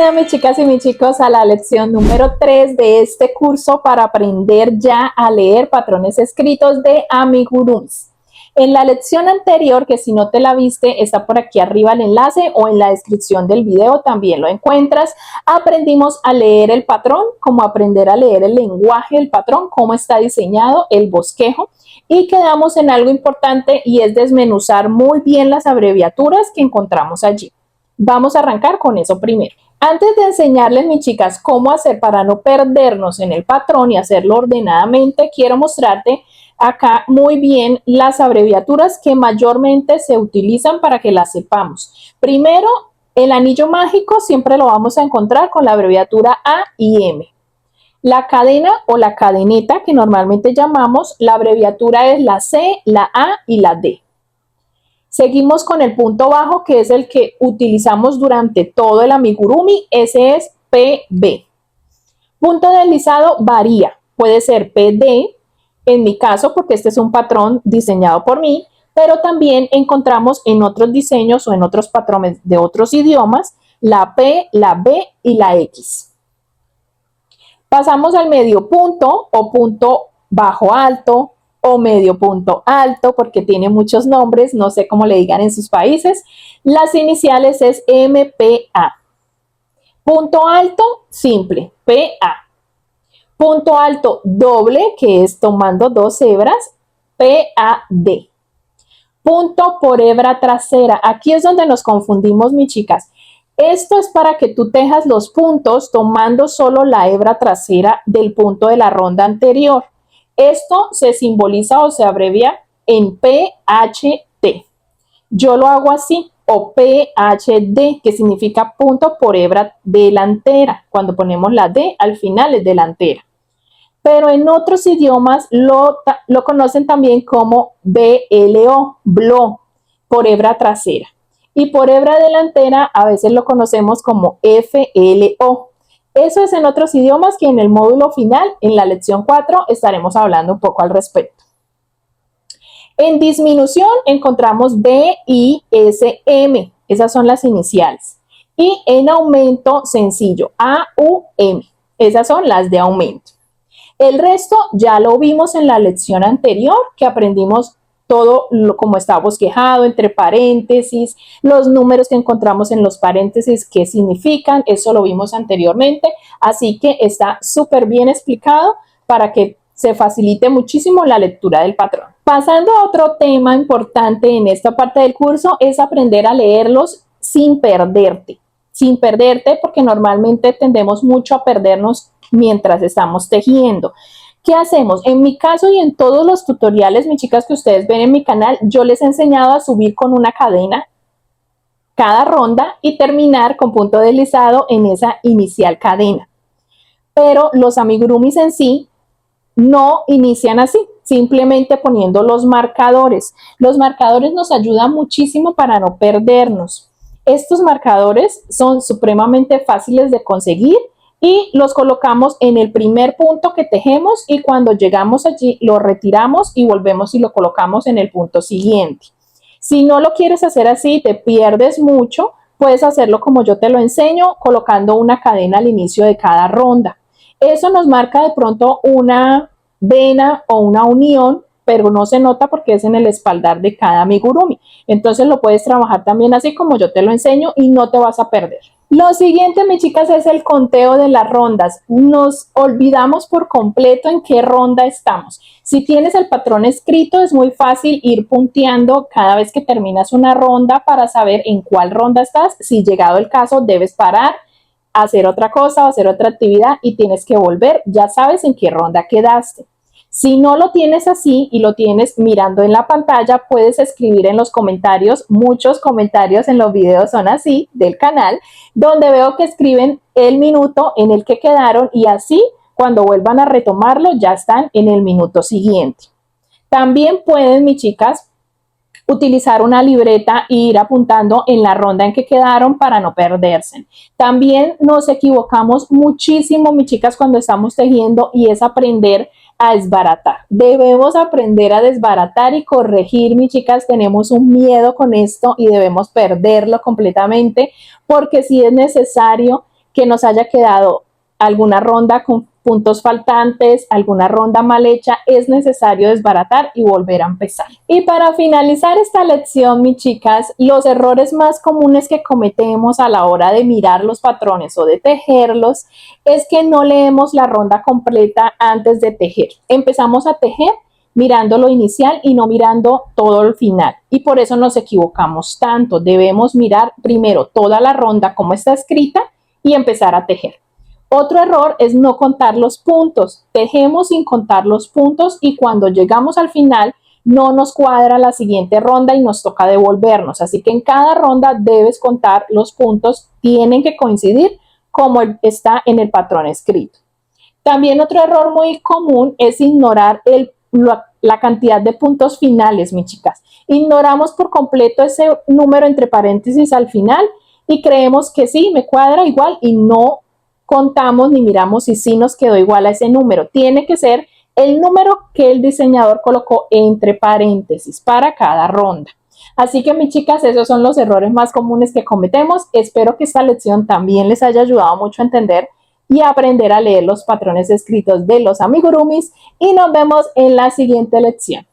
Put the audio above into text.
Bienvenida mis chicas y mis chicos a la lección número 3 de este curso para aprender ya a leer patrones escritos de amigurumis. En la lección anterior, que si no te la viste, está por aquí arriba el enlace o en la descripción del video también lo encuentras. Aprendimos a leer el patrón, cómo aprender a leer el lenguaje del patrón, cómo está diseñado el bosquejo y quedamos en algo importante y es desmenuzar muy bien las abreviaturas que encontramos allí. Vamos a arrancar con eso primero. Antes de enseñarles, mis chicas, cómo hacer para no perdernos en el patrón y hacerlo ordenadamente, quiero mostrarte acá muy bien las abreviaturas que mayormente se utilizan para que las sepamos. Primero, el anillo mágico siempre lo vamos a encontrar con la abreviatura A y M. La cadena o la cadeneta que normalmente llamamos, la abreviatura es la C, la A y la D. Seguimos con el punto bajo, que es el que utilizamos durante todo el amigurumi, ese es PB. Punto deslizado varía, puede ser PD, en mi caso, porque este es un patrón diseñado por mí, pero también encontramos en otros diseños o en otros patrones de otros idiomas, la P, la B y la X. Pasamos al medio punto o punto bajo alto, o medio punto alto, porque tiene muchos nombres, no sé cómo le digan en sus países. Las iniciales es MPA. Punto alto, simple, PA. Punto alto doble, que es tomando dos hebras, PAD. Punto por hebra trasera. Aquí es donde nos confundimos, mis chicas. Esto es para que tú tejas los puntos tomando solo la hebra trasera del punto de la ronda anterior. Esto se simboliza o se abrevia en PHT. Yo lo hago así, o PHD, que significa punto por hebra delantera. Cuando ponemos la D al final es delantera. Pero en otros idiomas lo conocen también como BLO, BLO, por hebra trasera. Y por hebra delantera a veces lo conocemos como FLO. Eso es en otros idiomas que en el módulo final, en la lección 4, estaremos hablando un poco al respecto. En disminución encontramos D, I, S, M. Esas son las iniciales. Y en aumento sencillo, A, U, M. Esas son las de aumento. El resto ya lo vimos en la lección anterior, que aprendimos todo como está bosquejado, entre paréntesis, los números que encontramos en los paréntesis, qué significan, eso lo vimos anteriormente, así que está súper bien explicado para que se facilite muchísimo la lectura del patrón. Pasando a otro tema importante en esta parte del curso es aprender a leerlos sin perderte porque normalmente tendemos mucho a perdernos mientras estamos tejiendo. ¿Qué hacemos? En mi caso y en todos los tutoriales, mis chicas, que ustedes ven en mi canal, yo les he enseñado a subir con una cadena cada ronda y terminar con punto deslizado en esa inicial cadena. Pero los amigurumis en sí no inician así, simplemente poniendo los marcadores. Los marcadores nos ayudan muchísimo para no perdernos. Estos marcadores son supremamente fáciles de conseguir y los colocamos en el primer punto que tejemos y cuando llegamos allí lo retiramos y volvemos y lo colocamos en el punto siguiente. Si no lo quieres hacer así, te pierdes mucho, puedes hacerlo como yo te lo enseño, colocando una cadena al inicio de cada ronda. Eso nos marca de pronto una vena o una unión, pero no se nota porque es en el espaldar de cada amigurumi. Entonces lo puedes trabajar también así como yo te lo enseño y no te vas a perder. Lo siguiente, mis chicas, es el conteo de las rondas. Nos olvidamos por completo en qué ronda estamos. Si tienes el patrón escrito, es muy fácil ir punteando cada vez que terminas una ronda para saber en cuál ronda estás. Si llegado el caso, debes parar, hacer otra cosa o hacer otra actividad y tienes que volver. Ya sabes en qué ronda quedaste. Si no lo tienes así y lo tienes mirando en la pantalla, puedes escribir en los comentarios, muchos comentarios en los videos son así del canal, donde veo que escriben el minuto en el que quedaron y así cuando vuelvan a retomarlo ya están en el minuto siguiente. También pueden, mis chicas, utilizar una libreta e ir apuntando en la ronda en que quedaron para no perderse. También nos equivocamos muchísimo, mis chicas, cuando estamos tejiendo y es aprender a desbaratar. Debemos aprender a desbaratar y corregir, mis chicas. Tenemos un miedo con esto y debemos perderlo completamente porque sí es necesario que nos haya quedado alguna ronda con puntos faltantes, alguna ronda mal hecha, es necesario desbaratar y volver a empezar. Y para finalizar esta lección, mis chicas, los errores más comunes que cometemos a la hora de mirar los patrones o de tejerlos es que no leemos la ronda completa antes de tejer. Empezamos a tejer mirando lo inicial y no mirando todo el final. Y por eso nos equivocamos tanto. Debemos mirar primero toda la ronda como está escrita y empezar a tejer. Otro error es no contar los puntos. Tejemos sin contar los puntos y cuando llegamos al final no nos cuadra la siguiente ronda y nos toca devolvernos. Así que en cada ronda debes contar los puntos. Tienen que coincidir como está en el patrón escrito. También otro error muy común es ignorar la cantidad de puntos finales, mis chicas. Ignoramos por completo ese número entre paréntesis al final y creemos que sí, me cuadra igual y no contamos ni miramos si sí nos quedó igual a ese número. Tiene que ser el número que el diseñador colocó entre paréntesis para cada ronda. Así que, mis chicas, esos son los errores más comunes que cometemos. Espero que esta lección también les haya ayudado mucho a entender y a aprender a leer los patrones escritos de los amigurumis y nos vemos en la siguiente lección.